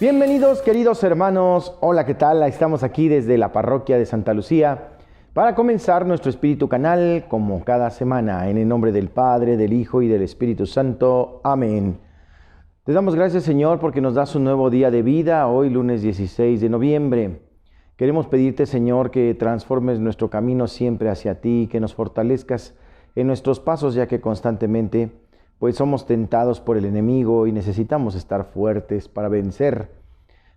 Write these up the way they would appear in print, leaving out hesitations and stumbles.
Bienvenidos, queridos hermanos. Hola, ¿qué tal? Estamos aquí desde la parroquia de Santa Lucía para comenzar nuestro Espíritu Canal como cada semana. En el nombre del Padre, del Hijo y del Espíritu Santo. Amén. Te damos gracias, Señor, porque nos das un nuevo día de vida, hoy lunes 16 de noviembre. Queremos pedirte, Señor, que transformes nuestro camino siempre hacia ti, que nos fortalezcas en nuestros pasos, ya que constantemente pues somos tentados por el enemigo y necesitamos estar fuertes para vencer.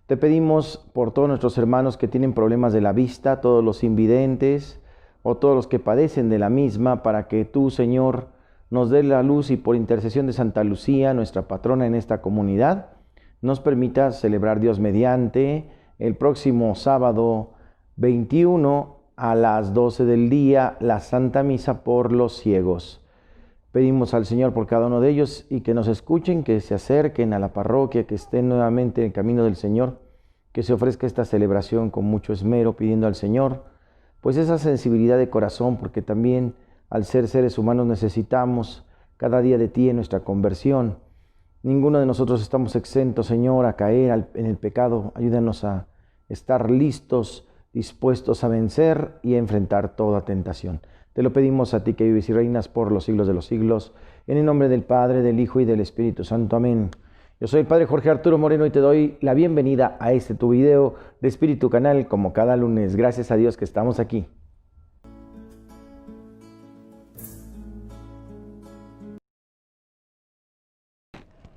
Te pedimos por todos nuestros hermanos que tienen problemas de la vista, todos los invidentes o todos los que padecen de la misma, para que tú, Señor, nos dé la luz y por intercesión de Santa Lucía, nuestra patrona en esta comunidad, nos permitas celebrar Dios mediante el próximo sábado 21 a las 12 del día la Santa Misa por los ciegos. Pedimos al Señor por cada uno de ellos y que nos escuchen, que se acerquen a la parroquia, que estén nuevamente en el camino del Señor, que se ofrezca esta celebración con mucho esmero, pidiendo al Señor pues esa sensibilidad de corazón, porque también al ser seres humanos necesitamos cada día de ti en nuestra conversión. Ninguno de nosotros estamos exentos, Señor, a caer en el pecado. Ayúdanos a estar listos, dispuestos a vencer y a enfrentar toda tentación. Te lo pedimos a ti que vives y reinas por los siglos de los siglos, en el nombre del Padre, del Hijo y del Espíritu Santo. Amén. Yo soy el Padre Jorge Arturo Moreno y te doy la bienvenida a este tu video de Espíritu Canal como cada lunes. Gracias a Dios que estamos aquí.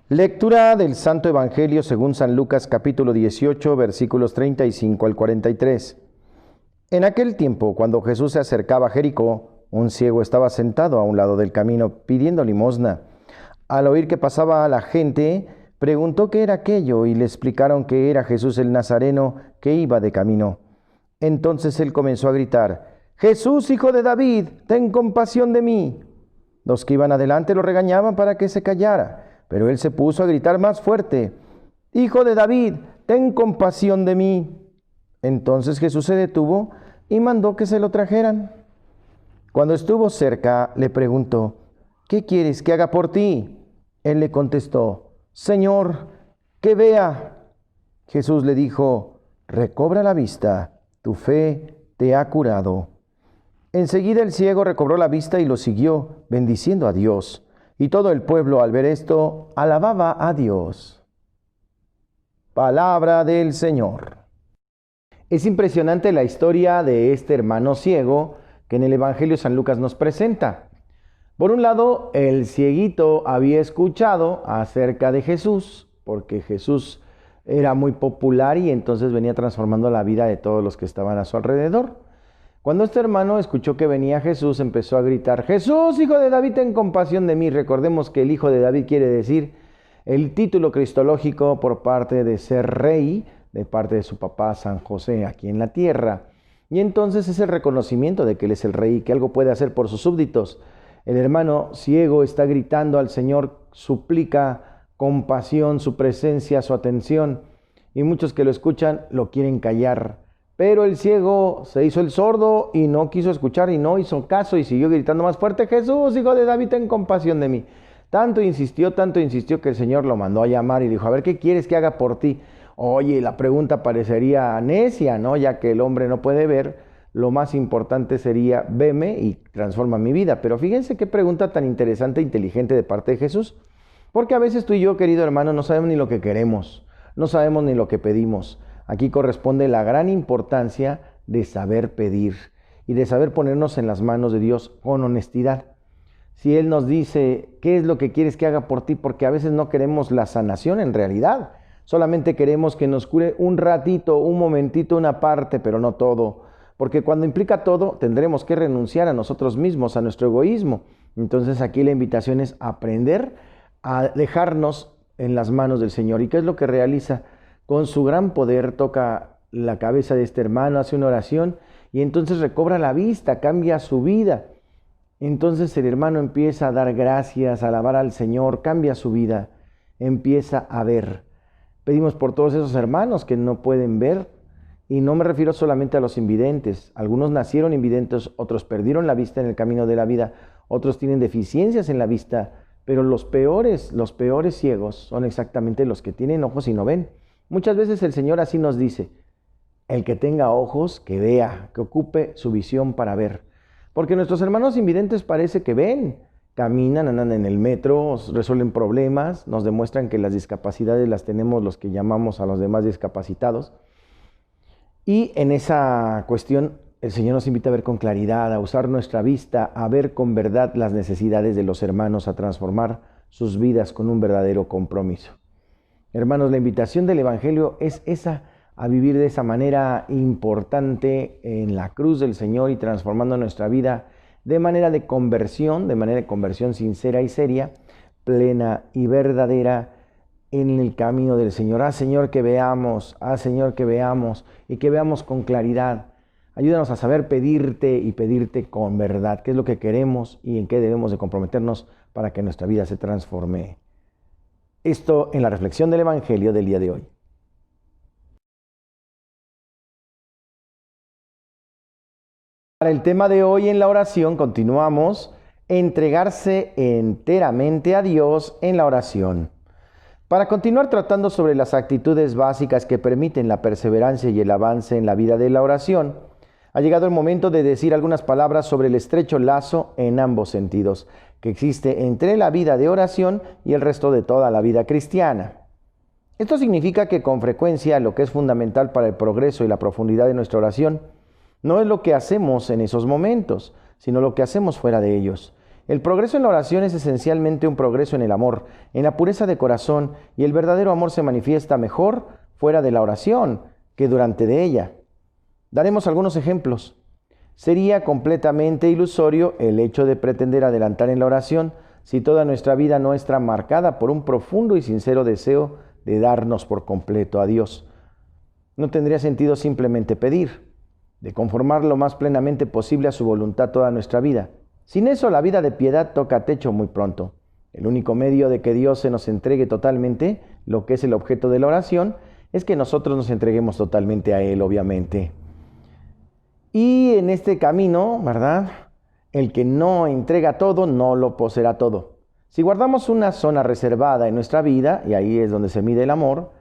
Lectura del Santo Evangelio según San Lucas capítulo 18 versículos 35 al 43. En aquel tiempo, cuando Jesús se acercaba a Jericó, un ciego estaba sentado a un lado del camino pidiendo limosna. Al oír que pasaba a la gente, preguntó qué era aquello y le explicaron que era Jesús el Nazareno que iba de camino. Entonces él comenzó a gritar: «Jesús, hijo de David, ten compasión de mí». Los que iban adelante lo regañaban para que se callara, pero él se puso a gritar más fuerte: «Hijo de David, ten compasión de mí». Entonces Jesús se detuvo y mandó que se lo trajeran. Cuando estuvo cerca, le preguntó: «¿Qué quieres que haga por ti?». Él le contestó: «Señor, que vea». Jesús le dijo: «Recobra la vista, tu fe te ha curado». Enseguida el ciego recobró la vista y lo siguió, bendiciendo a Dios. Y todo el pueblo, al ver esto, alababa a Dios. Palabra del Señor. Es impresionante la historia de este hermano ciego que en el Evangelio San Lucas nos presenta. Por un lado, el cieguito había escuchado acerca de Jesús, porque Jesús era muy popular y entonces venía transformando la vida de todos los que estaban a su alrededor. Cuando este hermano escuchó que venía Jesús, empezó a gritar: «Jesús, hijo de David, ten compasión de mí». Recordemos que el hijo de David quiere decir el título cristológico por parte de ser rey, de parte de su papá San José aquí en la tierra. Y entonces es el reconocimiento de que él es el rey y que algo puede hacer por sus súbditos. El hermano ciego está gritando al Señor, suplica compasión, su presencia, su atención, y muchos que lo escuchan lo quieren callar. Pero el ciego se hizo el sordo y no quiso escuchar y no hizo caso y siguió gritando más fuerte: «Jesús, hijo de David, ten compasión de mí». Tanto insistió que el Señor lo mandó a llamar y dijo: «A ver, ¿qué quieres que haga por ti?». Oye, la pregunta parecería necia, ¿no? Ya que el hombre no puede ver, lo más importante sería: veme y transforma mi vida. Pero fíjense qué pregunta tan interesante e inteligente de parte de Jesús. Porque a veces tú y yo, querido hermano, no sabemos ni lo que queremos, no sabemos ni lo que pedimos. Aquí corresponde la gran importancia de saber pedir y de saber ponernos en las manos de Dios con honestidad. Si Él nos dice: ¿qué es lo que quieres que haga por ti? Porque a veces no queremos la sanación en realidad. Solamente queremos que nos cure un ratito, un momentito, una parte, pero no todo. Porque cuando implica todo, tendremos que renunciar a nosotros mismos, a nuestro egoísmo. Entonces aquí la invitación es aprender a dejarnos en las manos del Señor. ¿Y qué es lo que realiza? Con su gran poder toca la cabeza de este hermano, hace una oración y entonces recobra la vista, cambia su vida. Entonces el hermano empieza a dar gracias, a alabar al Señor, cambia su vida, empieza a ver. Pedimos por todos esos hermanos que no pueden ver, y no me refiero solamente a los invidentes. Algunos nacieron invidentes, otros perdieron la vista en el camino de la vida, otros tienen deficiencias en la vista, pero los peores ciegos son exactamente los que tienen ojos y no ven. Muchas veces el Señor así nos dice: el que tenga ojos, que vea, que ocupe su visión para ver. Porque nuestros hermanos invidentes parece que ven, caminan, andan en el metro, resuelven problemas, nos demuestran que las discapacidades las tenemos los que llamamos a los demás discapacitados. Y en esa cuestión el Señor nos invita a ver con claridad, a usar nuestra vista, a ver con verdad las necesidades de los hermanos, a transformar sus vidas con un verdadero compromiso. Hermanos, la invitación del Evangelio es esa, a vivir de esa manera importante en la cruz del Señor y transformando nuestra vida de manera de conversión sincera y seria, plena y verdadera en el camino del Señor. Señor, que veamos, Señor, que veamos y que veamos con claridad. Ayúdanos a saber pedirte y pedirte con verdad qué es lo que queremos y en qué debemos de comprometernos para que nuestra vida se transforme. Esto en la reflexión del Evangelio del día de hoy. Para el tema de hoy en la oración continuamos: entregarse enteramente a Dios en la oración. Para continuar tratando sobre las actitudes básicas que permiten la perseverancia y el avance en la vida de la oración, ha llegado el momento de decir algunas palabras sobre el estrecho lazo en ambos sentidos que existe entre la vida de oración y el resto de toda la vida cristiana. Esto significa que con frecuencia lo que es fundamental para el progreso y la profundidad de nuestra oración no es lo que hacemos en esos momentos, sino lo que hacemos fuera de ellos. El progreso en la oración es esencialmente un progreso en el amor, en la pureza de corazón, y el verdadero amor se manifiesta mejor fuera de la oración que durante de ella. Daremos algunos ejemplos. Sería completamente ilusorio el hecho de pretender adelantar en la oración si toda nuestra vida no está marcada por un profundo y sincero deseo de darnos por completo a Dios. No tendría sentido simplemente pedir, de conformar lo más plenamente posible a su voluntad toda nuestra vida. Sin eso, la vida de piedad toca techo muy pronto. El único medio de que Dios se nos entregue totalmente, lo que es el objeto de la oración, es que nosotros nos entreguemos totalmente a Él, obviamente. Y en este camino, ¿verdad?, el que no entrega todo, no lo poseerá todo. Si guardamos una zona reservada en nuestra vida, y ahí es donde se mide el amor,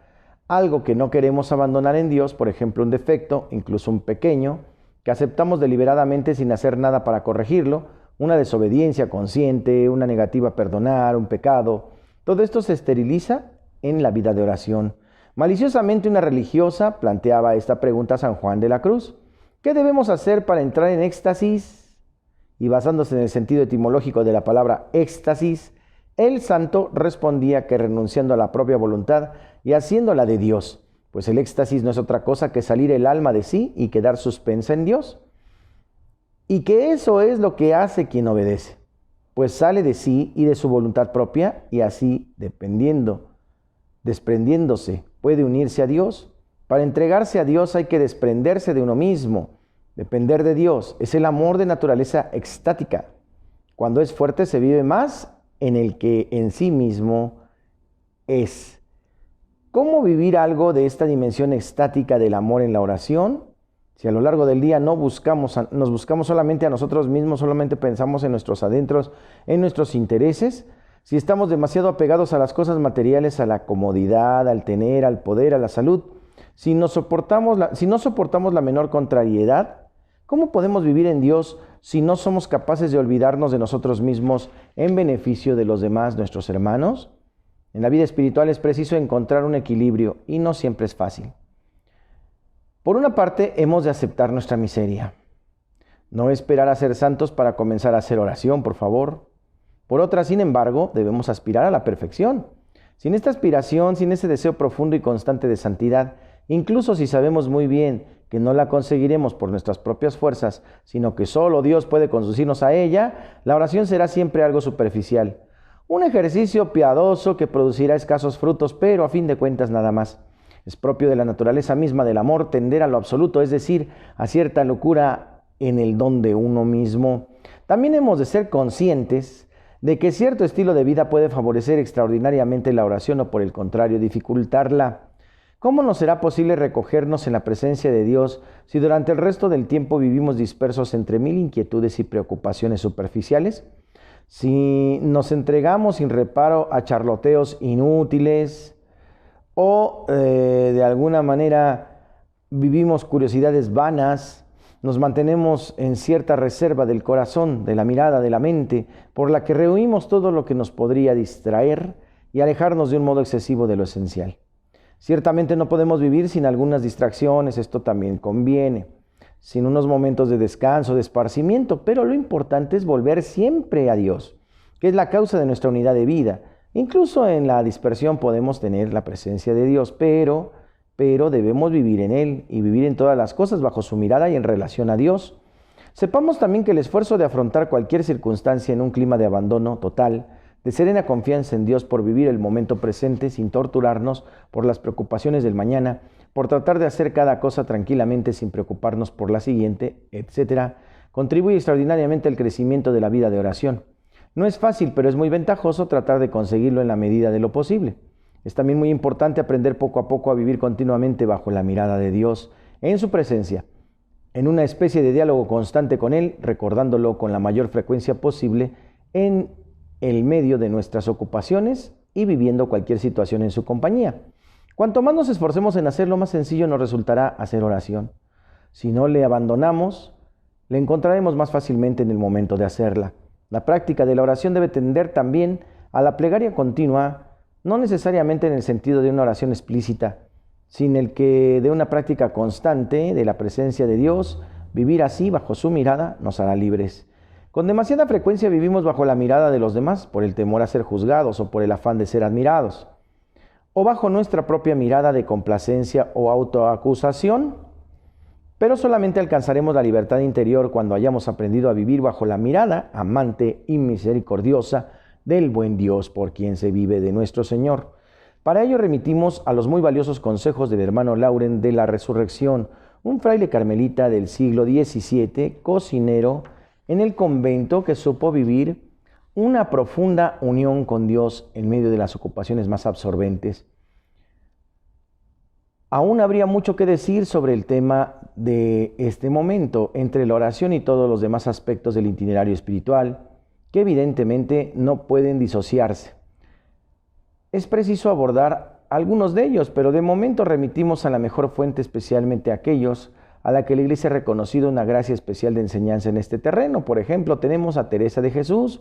algo que no queremos abandonar en Dios, por ejemplo un defecto, incluso un pequeño, que aceptamos deliberadamente sin hacer nada para corregirlo, una desobediencia consciente, una negativa a perdonar, un pecado, todo esto se esteriliza en la vida de oración. Maliciosamente una religiosa planteaba esta pregunta a San Juan de la Cruz: ¿qué debemos hacer para entrar en éxtasis? Y basándose en el sentido etimológico de la palabra éxtasis, el santo respondía que renunciando a la propia voluntad y haciéndola de Dios, pues el éxtasis no es otra cosa que salir el alma de sí y quedar suspensa en Dios. Y que eso es lo que hace quien obedece, pues sale de sí y de su voluntad propia y así, desprendiéndose, puede unirse a Dios. Para entregarse a Dios hay que desprenderse de uno mismo. Depender de Dios es el amor de naturaleza extática. Cuando es fuerte se vive más en el que en sí mismo es. ¿Cómo vivir algo de esta dimensión extática del amor en la oración? Si a lo largo del día nos buscamos solamente a nosotros mismos, solamente pensamos en nuestros adentros, en nuestros intereses, si estamos demasiado apegados a las cosas materiales, a la comodidad, al tener, al poder, a la salud, si no soportamos la menor contrariedad, ¿cómo podemos vivir en Dios si no somos capaces de olvidarnos de nosotros mismos en beneficio de los demás, nuestros hermanos? En la vida espiritual es preciso encontrar un equilibrio y no siempre es fácil. Por una parte, hemos de aceptar nuestra miseria. No esperar a ser santos para comenzar a hacer oración, por favor. Por otra, sin embargo, debemos aspirar a la perfección. Sin esta aspiración, sin ese deseo profundo y constante de santidad, incluso si sabemos muy bien que no la conseguiremos por nuestras propias fuerzas, sino que solo Dios puede conducirnos a ella, la oración será siempre algo superficial. Un ejercicio piadoso que producirá escasos frutos, pero a fin de cuentas nada más. Es propio de la naturaleza misma del amor tender a lo absoluto, es decir, a cierta locura en el don de uno mismo. También hemos de ser conscientes de que cierto estilo de vida puede favorecer extraordinariamente la oración o por el contrario dificultarla. ¿Cómo nos será posible recogernos en la presencia de Dios si durante el resto del tiempo vivimos dispersos entre mil inquietudes y preocupaciones superficiales? Si nos entregamos sin reparo a charloteos inútiles o de alguna manera vivimos curiosidades vanas, nos mantenemos en cierta reserva del corazón, de la mirada, de la mente, por la que rehuimos todo lo que nos podría distraer y alejarnos de un modo excesivo de lo esencial. Ciertamente no podemos vivir sin algunas distracciones, esto también conviene, sin unos momentos de descanso, de esparcimiento, pero lo importante es volver siempre a Dios, que es la causa de nuestra unidad de vida. Incluso en la dispersión podemos tener la presencia de Dios, pero debemos vivir en Él y vivir en todas las cosas bajo su mirada y en relación a Dios. Sepamos también que el esfuerzo de afrontar cualquier circunstancia en un clima de abandono total, de serena confianza en Dios por vivir el momento presente sin torturarnos por las preocupaciones del mañana, por tratar de hacer cada cosa tranquilamente sin preocuparnos por la siguiente, etc., contribuye extraordinariamente al crecimiento de la vida de oración. No es fácil, pero es muy ventajoso tratar de conseguirlo en la medida de lo posible. Es también muy importante aprender poco a poco a vivir continuamente bajo la mirada de Dios, en su presencia, en una especie de diálogo constante con Él, recordándolo con la mayor frecuencia posible en el medio de nuestras ocupaciones y viviendo cualquier situación en su compañía. Cuanto más nos esforcemos en hacerlo, más sencillo nos resultará hacer oración. Si no le abandonamos, le encontraremos más fácilmente en el momento de hacerla. La práctica de la oración debe tender también a la plegaria continua, no necesariamente en el sentido de una oración explícita, sino el que de una práctica constante de la presencia de Dios, vivir así bajo su mirada nos hará libres. Con demasiada frecuencia vivimos bajo la mirada de los demás por el temor a ser juzgados o por el afán de ser admirados, o bajo nuestra propia mirada de complacencia o autoacusación, pero solamente alcanzaremos la libertad interior cuando hayamos aprendido a vivir bajo la mirada amante y misericordiosa del buen Dios por quien se vive de nuestro Señor. Para ello remitimos a los muy valiosos consejos del hermano Lauren de la Resurrección, un fraile carmelita del siglo XVII, cocinero en el convento que supo vivir una profunda unión con Dios en medio de las ocupaciones más absorbentes. Aún habría mucho que decir sobre el tema de este momento, entre la oración y todos los demás aspectos del itinerario espiritual, que evidentemente no pueden disociarse. Es preciso abordar algunos de ellos, pero de momento remitimos a la mejor fuente, especialmente a aquellos a la que la Iglesia ha reconocido una gracia especial de enseñanza en este terreno. Por ejemplo, tenemos a Teresa de Jesús,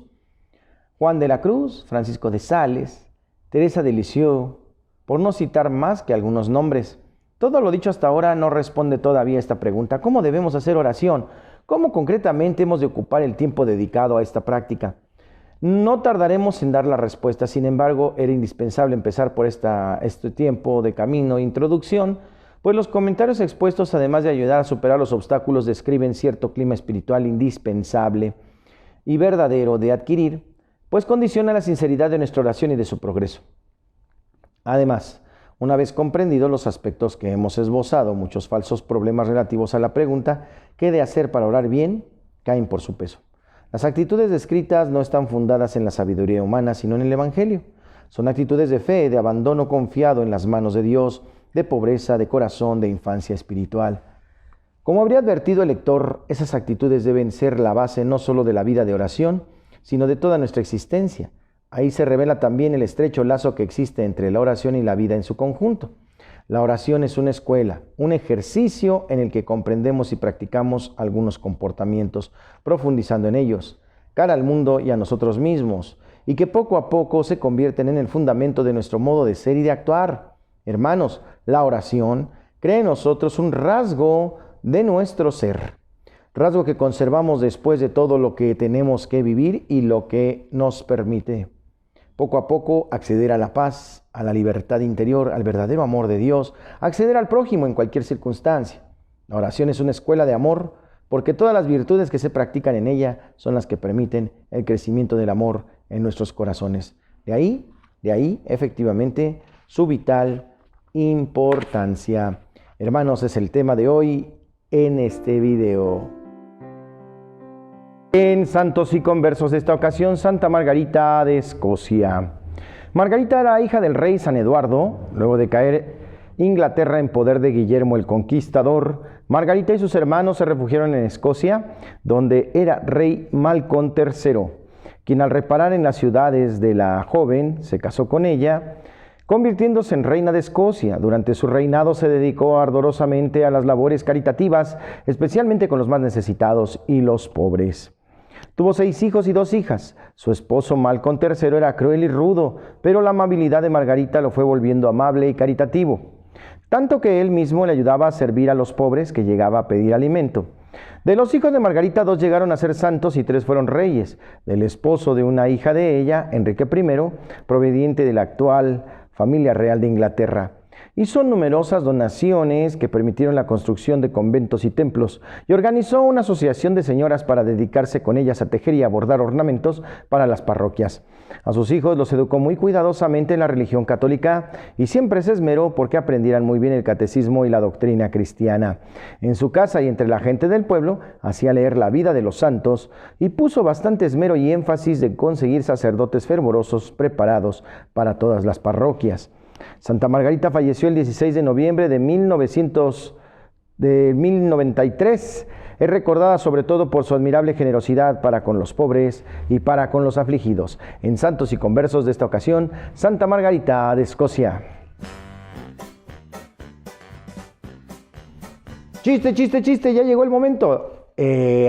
Juan de la Cruz, Francisco de Sales, Teresa de Lisieux, por no citar más que algunos nombres. Todo lo dicho hasta ahora no responde todavía a esta pregunta: ¿cómo debemos hacer oración? ¿Cómo concretamente hemos de ocupar el tiempo dedicado a esta práctica? No tardaremos en dar la respuesta. Sin embargo, era indispensable empezar por este tiempo de camino e introducción, pues los comentarios expuestos, además de ayudar a superar los obstáculos, describen cierto clima espiritual indispensable y verdadero de adquirir, pues condiciona la sinceridad de nuestra oración y de su progreso. Además, una vez comprendidos los aspectos que hemos esbozado, muchos falsos problemas relativos a la pregunta ¿qué he de hacer para orar bien?, caen por su peso. Las actitudes descritas no están fundadas en la sabiduría humana, sino en el Evangelio. Son actitudes de fe, de abandono confiado en las manos de Dios, de pobreza, de corazón, de infancia espiritual. Como habría advertido el lector, esas actitudes deben ser la base no solo de la vida de oración, sino de toda nuestra existencia. Ahí se revela también el estrecho lazo que existe entre la oración y la vida en su conjunto. La oración es una escuela, un ejercicio en el que comprendemos y practicamos algunos comportamientos, profundizando en ellos, cara al mundo y a nosotros mismos, y que poco a poco se convierten en el fundamento de nuestro modo de ser y de actuar. Hermanos, la oración crea en nosotros un rasgo de nuestro ser, rasgo que conservamos después de todo lo que tenemos que vivir y lo que nos permite poco a poco acceder a la paz, a la libertad interior, al verdadero amor de Dios, acceder al prójimo en cualquier circunstancia. La oración es una escuela de amor porque todas las virtudes que se practican en ella son las que permiten el crecimiento del amor en nuestros corazones. De ahí, efectivamente, su vital importancia. Hermanos, es el tema de hoy en este video. En Santos y Conversos de esta ocasión, Santa Margarita de Escocia. Margarita era hija del rey San Eduardo. Luego de caer Inglaterra en poder de Guillermo el Conquistador, Margarita y sus hermanos se refugiaron en Escocia, donde era rey Malcolm III, quien al reparar en las ciudades de la joven se casó con ella, convirtiéndose en reina de Escocia. Durante su reinado se dedicó ardorosamente a las labores caritativas, especialmente con los más necesitados y los pobres. Tuvo 6 hijos y 2 hijas. Su esposo Malcolm III era cruel y rudo, pero la amabilidad de Margarita lo fue volviendo amable y caritativo, tanto que él mismo le ayudaba a servir a los pobres que llegaba a pedir alimento. De los hijos de Margarita, 2 llegaron a ser santos y 3 fueron reyes. Del esposo de una hija de ella, Enrique I, proveniente de la actual familia real de Inglaterra. Hizo numerosas donaciones que permitieron la construcción de conventos y templos, y organizó una asociación de señoras para dedicarse con ellas a tejer y a bordar ornamentos para las parroquias. A sus hijos los educó muy cuidadosamente en la religión católica y siempre se esmeró porque aprendieran muy bien el catecismo y la doctrina cristiana. En su casa y entre la gente del pueblo hacía leer la vida de los santos y puso bastante esmero y énfasis en conseguir sacerdotes fervorosos preparados para todas las parroquias. Santa Margarita falleció el 16 de noviembre de 1093. Es recordada sobre todo por su admirable generosidad para con los pobres y para con los afligidos. En Santos y Conversos de esta ocasión, Santa Margarita de Escocia. Chiste, chiste, chiste, ya llegó el momento.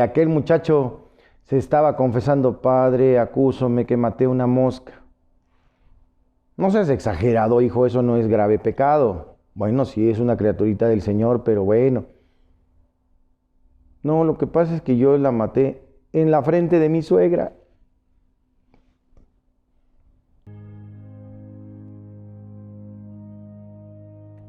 Aquel muchacho se estaba confesando: Padre, acúsome que maté una mosca. No seas exagerado, hijo, eso no es grave pecado. Bueno, sí, es una criaturita del Señor, pero bueno. No, lo que pasa es que yo la maté en la frente de mi suegra.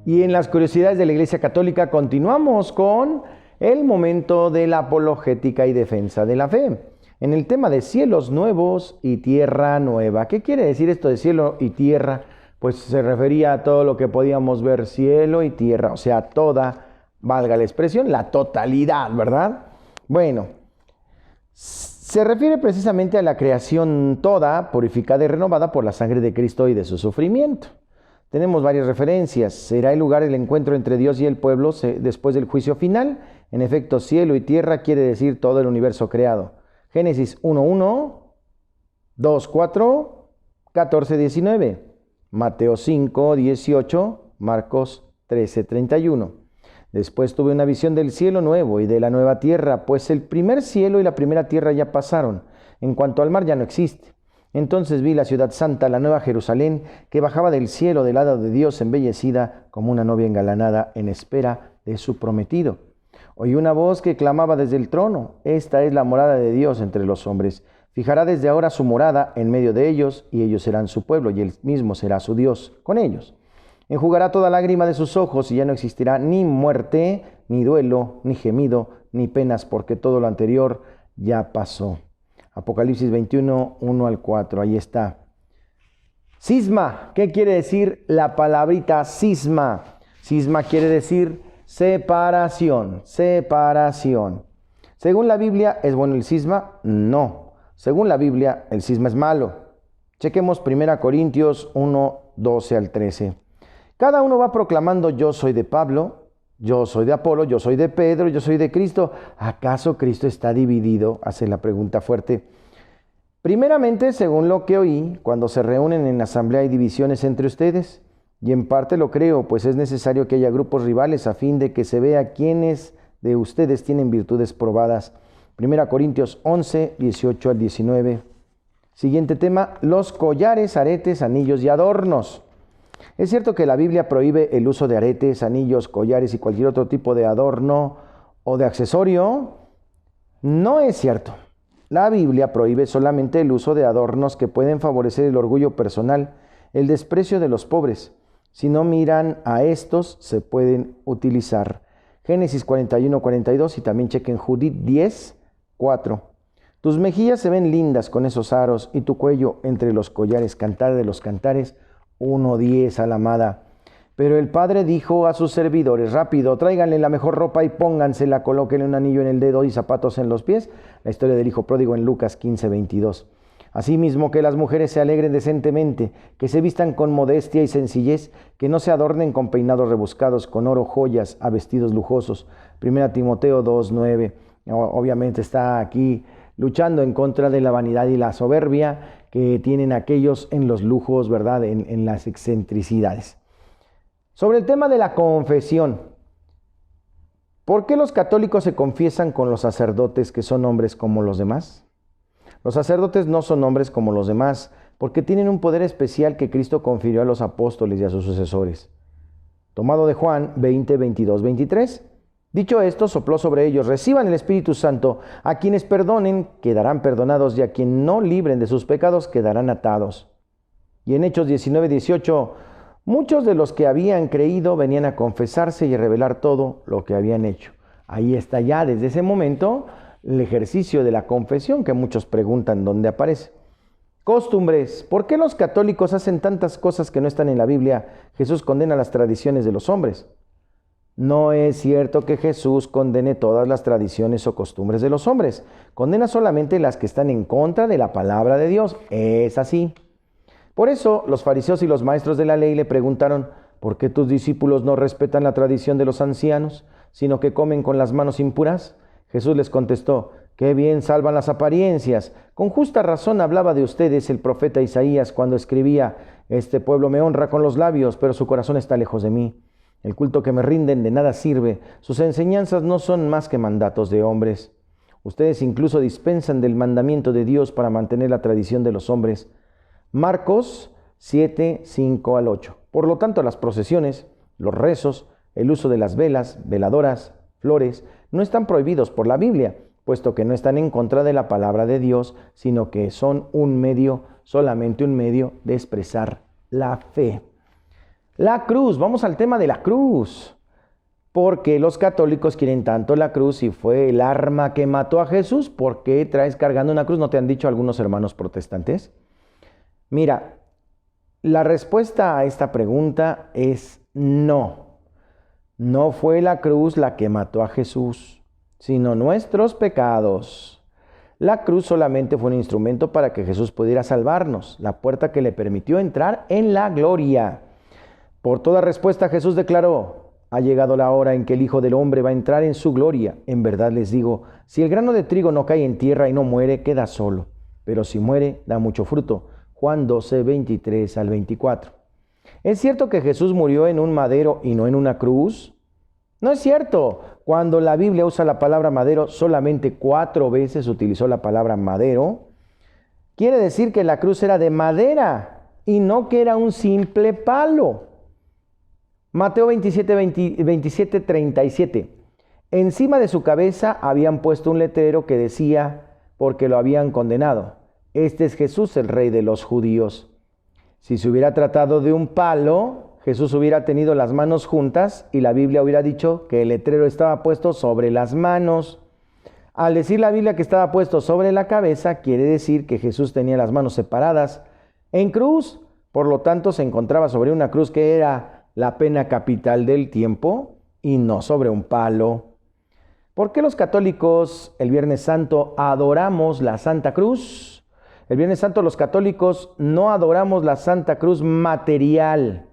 Y en las curiosidades de la Iglesia Católica continuamos con el momento de la apologética y defensa de la fe. En el tema de cielos nuevos y tierra nueva. ¿Qué quiere decir esto de cielo y tierra? Pues se refería a todo lo que podíamos ver, cielo y tierra, o sea, toda, valga la expresión, la totalidad, ¿verdad? Bueno, se refiere precisamente a la creación toda, purificada y renovada por la sangre de Cristo y de su sufrimiento. Tenemos varias referencias. Será el lugar del encuentro entre Dios y el pueblo después del juicio final. En efecto, cielo y tierra quiere decir todo el universo creado. Génesis 1:1, 2:4, 14:19, Mateo 5:18, Marcos 13:31. Después tuve una visión del cielo nuevo y de la nueva tierra, pues el primer cielo y la primera tierra ya pasaron. En cuanto al mar ya no existe. Entonces vi la ciudad santa, la nueva Jerusalén, que bajaba del cielo del lado de Dios, embellecida como una novia engalanada en espera de su prometido. Oí una voz que clamaba desde el trono: esta es la morada de Dios entre los hombres. Fijará desde ahora su morada en medio de ellos, y ellos serán su pueblo, y él mismo será su Dios con ellos. Enjugará toda lágrima de sus ojos, y ya no existirá ni muerte, ni duelo, ni gemido, ni penas, porque todo lo anterior ya pasó. Apocalipsis 21, 1-4, ahí está. Cisma, ¿qué quiere decir la palabrita cisma? Cisma quiere decir separación, separación. Según la Biblia, ¿es bueno el cisma? No. Según la Biblia, el cisma es malo. Chequemos 1 Corintios 1, 12-13. Cada uno va proclamando: yo soy de Pablo, yo soy de Apolo, yo soy de Pedro, yo soy de Cristo. ¿Acaso Cristo está dividido? Hace la pregunta fuerte. Primeramente, según lo que oí, cuando se reúnen en asamblea hay divisiones entre ustedes. Y en parte lo creo, pues es necesario que haya grupos rivales a fin de que se vea quiénes de ustedes tienen virtudes probadas. 1 Corintios 11, 18-19. Siguiente tema: los collares, aretes, anillos y adornos. Es cierto que la Biblia prohíbe el uso de aretes, anillos, collares y cualquier otro tipo de adorno o de accesorio. No es cierto. La Biblia prohíbe solamente el uso de adornos que pueden favorecer el orgullo personal, el desprecio de los pobres. Si no miran a estos, se pueden utilizar. Génesis 41-42 y también chequen Judith 10:4. Tus mejillas se ven lindas con esos aros y tu cuello entre los collares. Cantar de los Cantares 1:10 a la amada. Pero el padre dijo a sus servidores: rápido, tráiganle la mejor ropa y póngansela, colóquenle un anillo en el dedo y zapatos en los pies. La historia del hijo pródigo en Lucas 15:22. Asimismo, que las mujeres se alegren decentemente, que se vistan con modestia y sencillez, que no se adornen con peinados rebuscados, con oro, joyas, a vestidos lujosos. 1 Timoteo 2:9. Obviamente está aquí luchando en contra de la vanidad y la soberbia, que tienen aquellos en los lujos, ¿verdad? En las excentricidades. Sobre el tema de la confesión, ¿por qué los católicos se confiesan con los sacerdotes que son hombres como los demás? Los sacerdotes no son hombres como los demás, porque tienen un poder especial que Cristo confirió a los apóstoles y a sus sucesores. Tomado de Juan 20, 22, 23. Dicho esto, sopló sobre ellos: reciban el Espíritu Santo. A quienes perdonen, quedarán perdonados, y a quien no libren de sus pecados, quedarán atados. Y en Hechos 19, 18, muchos de los que habían creído venían a confesarse y a revelar todo lo que habían hecho. Ahí está ya desde ese momento el ejercicio de la confesión, que muchos preguntan dónde aparece. Costumbres. ¿Por qué los católicos hacen tantas cosas que no están en la Biblia? Jesús condena las tradiciones de los hombres. No es cierto que Jesús condene todas las tradiciones o costumbres de los hombres. Condena solamente las que están en contra de la palabra de Dios. Es así. Por eso los fariseos y los maestros de la ley le preguntaron: ¿por qué tus discípulos no respetan la tradición de los ancianos, sino que comen con las manos impuras? Jesús les contestó: qué bien salvan las apariencias. Con justa razón hablaba de ustedes el profeta Isaías cuando escribía: este pueblo me honra con los labios, pero su corazón está lejos de mí. El culto que me rinden de nada sirve. Sus enseñanzas no son más que mandatos de hombres. Ustedes incluso dispensan del mandamiento de Dios para mantener la tradición de los hombres. Marcos 7, 5 al 8. Por lo tanto, las procesiones, los rezos, el uso de las velas, veladoras, flores, no están prohibidos por la Biblia, puesto que no están en contra de la palabra de Dios, sino que son un medio, solamente un medio de expresar la fe. La cruz, vamos al tema de la cruz. ¿Por qué los católicos quieren tanto la cruz si fue el arma que mató a Jesús? ¿Por qué traes cargando una cruz? ¿No te han dicho algunos hermanos protestantes? Mira, la respuesta a esta pregunta es no. No fue la cruz la que mató a Jesús, sino nuestros pecados. La cruz solamente fue un instrumento para que Jesús pudiera salvarnos, la puerta que le permitió entrar en la gloria. Por toda respuesta Jesús declaró: ha llegado la hora en que el Hijo del Hombre va a entrar en su gloria. En verdad les digo, si el grano de trigo no cae en tierra y no muere, queda solo, pero si muere, da mucho fruto. Juan 12, 23 al 24. ¿Es cierto que Jesús murió en un madero y no en una cruz? No es cierto. Cuando la Biblia usa la palabra madero, solamente 4 veces utilizó la palabra madero. Quiere decir que la cruz era de madera y no que era un simple palo. Mateo 27, 37. Encima de su cabeza habían puesto un letrero que decía, porque lo habían condenado: este es Jesús, el Rey de los judíos. Si se hubiera tratado de un palo, Jesús hubiera tenido las manos juntas y la Biblia hubiera dicho que el letrero estaba puesto sobre las manos. Al decir la Biblia que estaba puesto sobre la cabeza, quiere decir que Jesús tenía las manos separadas en cruz. Por lo tanto, se encontraba sobre una cruz que era la pena capital del tiempo y no sobre un palo. ¿Por qué los católicos el Viernes Santo adoramos la Santa Cruz? El Viernes Santo los católicos no adoramos la Santa Cruz material,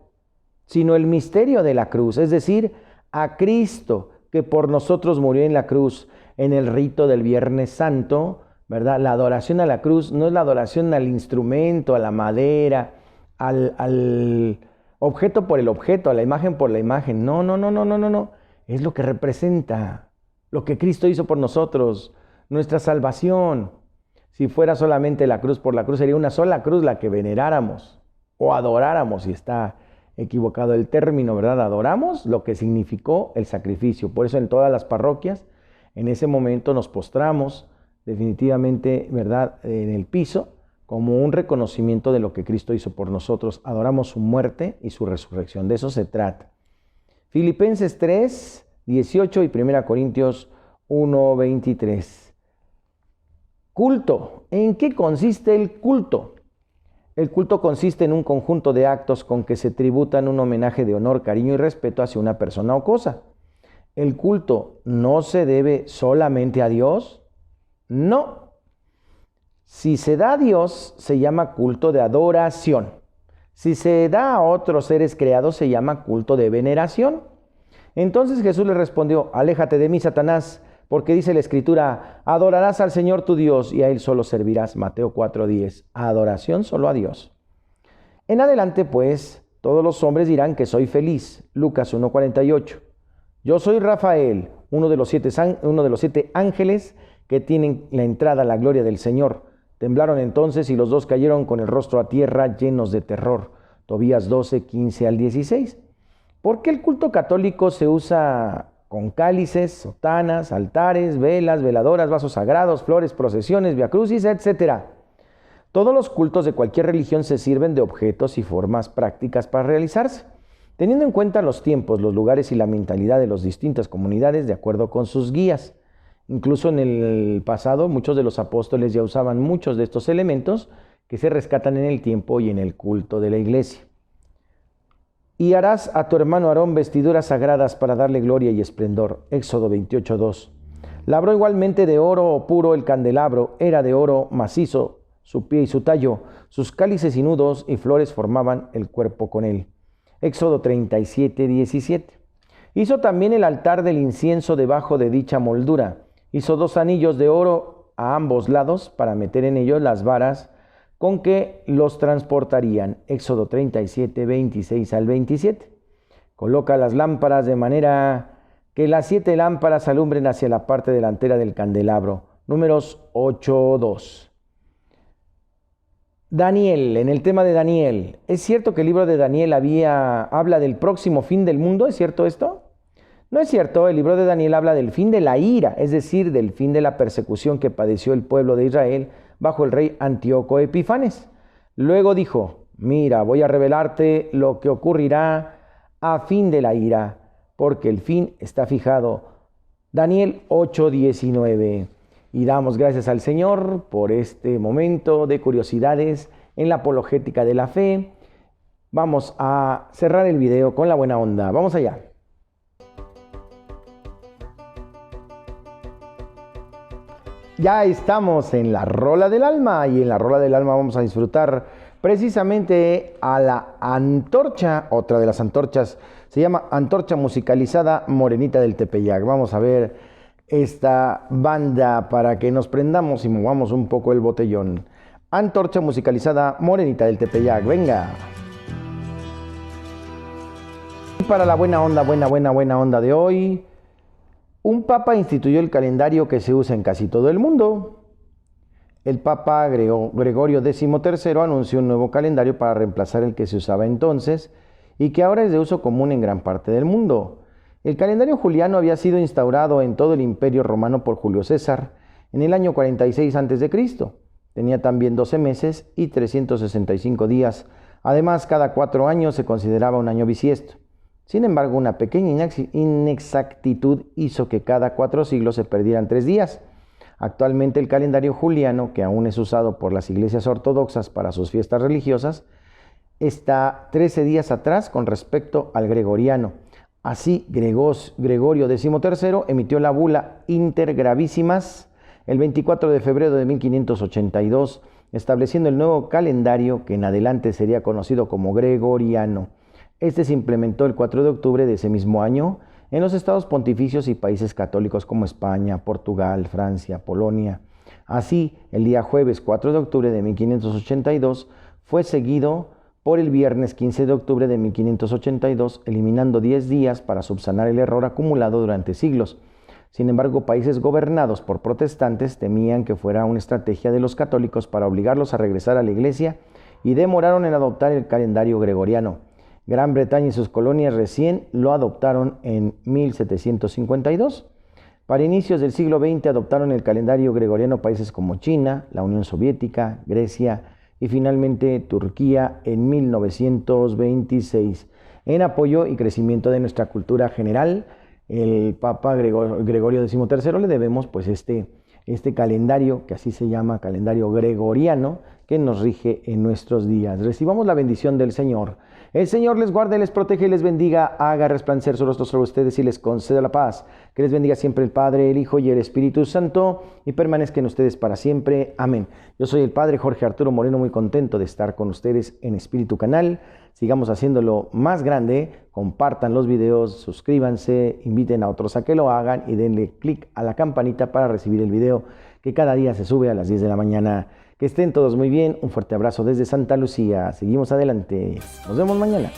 sino el misterio de la cruz, es decir, a Cristo que por nosotros murió en la cruz. En el rito del Viernes Santo, ¿verdad? La adoración a la cruz no es la adoración al instrumento, a la madera, al objeto por el objeto, a la imagen por la imagen. No. Es lo que representa, lo que Cristo hizo por nosotros, nuestra salvación. Si fuera solamente la cruz por la cruz, sería una sola cruz la que veneráramos o adoráramos, si está equivocado el término, ¿verdad? Adoramos lo que significó el sacrificio. Por eso en todas las parroquias, en ese momento nos postramos definitivamente, ¿verdad?, en el piso, como un reconocimiento de lo que Cristo hizo por nosotros. Adoramos su muerte y su resurrección. De eso se trata. Filipenses 3, 18 y 1 Corintios 1, 23. Culto. ¿En qué consiste el culto? El culto consiste en un conjunto de actos con que se tributan un homenaje de honor, cariño y respeto hacia una persona o cosa. ¿El culto no se debe solamente a Dios? No. Si se da a Dios, se llama culto de adoración. Si se da a otros seres creados, se llama culto de veneración. Entonces Jesús le respondió: aléjate de mí, Satanás, porque dice la Escritura, adorarás al Señor tu Dios y a Él solo servirás. Mateo 4:10, adoración solo a Dios. En adelante, pues, todos los hombres dirán que soy feliz. Lucas 1:48. Yo soy Rafael, uno de los siete ángeles que tienen la entrada a la gloria del Señor. Temblaron entonces y los dos cayeron con el rostro a tierra llenos de terror. Tobías 12:15-16. ¿Por qué el culto católico se usa con cálices, sotanas, altares, velas, veladoras, vasos sagrados, flores, procesiones, viacrucis, etcétera? Todos los cultos de cualquier religión se sirven de objetos y formas prácticas para realizarse, teniendo en cuenta los tiempos, los lugares y la mentalidad de las distintas comunidades de acuerdo con sus guías. Incluso en el pasado, muchos de los apóstoles ya usaban muchos de estos elementos que se rescatan en el tiempo y en el culto de la iglesia. Y harás a tu hermano Aarón vestiduras sagradas para darle gloria y esplendor. Éxodo 28:2. Labró igualmente de oro puro el candelabro, era de oro macizo su pie y su tallo, sus cálices y nudos y flores formaban el cuerpo con él. Éxodo 37:17. Hizo también el altar del incienso debajo de dicha moldura. Hizo 2 anillos de oro a ambos lados para meter en ellos las varas con que los transportarían. Éxodo 37:26-27. Coloca las lámparas de manera que las 7 lámparas alumbren hacia la parte delantera del candelabro. Números 8:2. Daniel, en el tema de Daniel, ¿es cierto que el libro de Daniel habla del próximo fin del mundo? ¿Es cierto esto? No es cierto, el libro de Daniel habla del fin de la ira, es decir, del fin de la persecución que padeció el pueblo de Israel bajo el rey Antíoco Epifanes. Luego dijo, mira, voy a revelarte lo que ocurrirá a fin de la ira, porque el fin está fijado. Daniel 8:19. Y damos gracias al Señor por este momento de curiosidades en la apologética de la fe. Vamos a cerrar el video con la buena onda. Vamos allá. Ya estamos en la Rola del Alma y en la Rola del Alma vamos a disfrutar precisamente a la antorcha, otra de las antorchas, se llama Antorcha Musicalizada Morenita del Tepeyac. Vamos a ver esta banda para que nos prendamos y movamos un poco el botellón. Antorcha Musicalizada Morenita del Tepeyac, venga. Y para la buena onda de hoy, un papa instituyó el calendario que se usa en casi todo el mundo. El papa Gregorio XIII anunció un nuevo calendario para reemplazar el que se usaba entonces y que ahora es de uso común en gran parte del mundo. El calendario juliano había sido instaurado en todo el Imperio Romano por Julio César en el año 46 a.C. Tenía también 12 meses y 365 días. Además, cada 4 años se consideraba un año bisiesto. Sin embargo, una pequeña inexactitud hizo que cada 4 siglos se perdieran 3 días. Actualmente el calendario juliano, que aún es usado por las iglesias ortodoxas para sus fiestas religiosas, está 13 días atrás con respecto al gregoriano. Así, Gregorio XIII emitió la bula Inter Gravísimas el 24 de febrero de 1582, estableciendo el nuevo calendario que en adelante sería conocido como gregoriano. Este se implementó el 4 de octubre de ese mismo año en los estados pontificios y países católicos como España, Portugal, Francia, Polonia. Así, el día jueves 4 de octubre de 1582 fue seguido por el viernes 15 de octubre de 1582, eliminando 10 días para subsanar el error acumulado durante siglos. Sin embargo, países gobernados por protestantes temían que fuera una estrategia de los católicos para obligarlos a regresar a la iglesia y demoraron en adoptar el calendario gregoriano. Gran Bretaña y sus colonias recién lo adoptaron en 1752. Para inicios del siglo XX adoptaron el calendario gregoriano países como China, la Unión Soviética, Grecia y finalmente Turquía en 1926. En apoyo y crecimiento de nuestra cultura general, el Papa Gregorio XIII le debemos pues este calendario, que así se llama, calendario gregoriano, que nos rige en nuestros días. Recibamos la bendición del Señor. El Señor les guarde, les protege y les bendiga, haga resplandecer su rostro sobre ustedes y les conceda la paz. Que les bendiga siempre el Padre, el Hijo y el Espíritu Santo y permanezca en ustedes para siempre. Amén. Yo soy el Padre Jorge Arturo Moreno, muy contento de estar con ustedes en Espíritu Canal. Sigamos haciéndolo más grande, compartan los videos, suscríbanse, inviten a otros a que lo hagan y denle clic a la campanita para recibir el video que cada día se sube a las 10 de la mañana. Que estén todos muy bien, un fuerte abrazo desde Santa Lucía. Seguimos adelante, nos vemos mañana.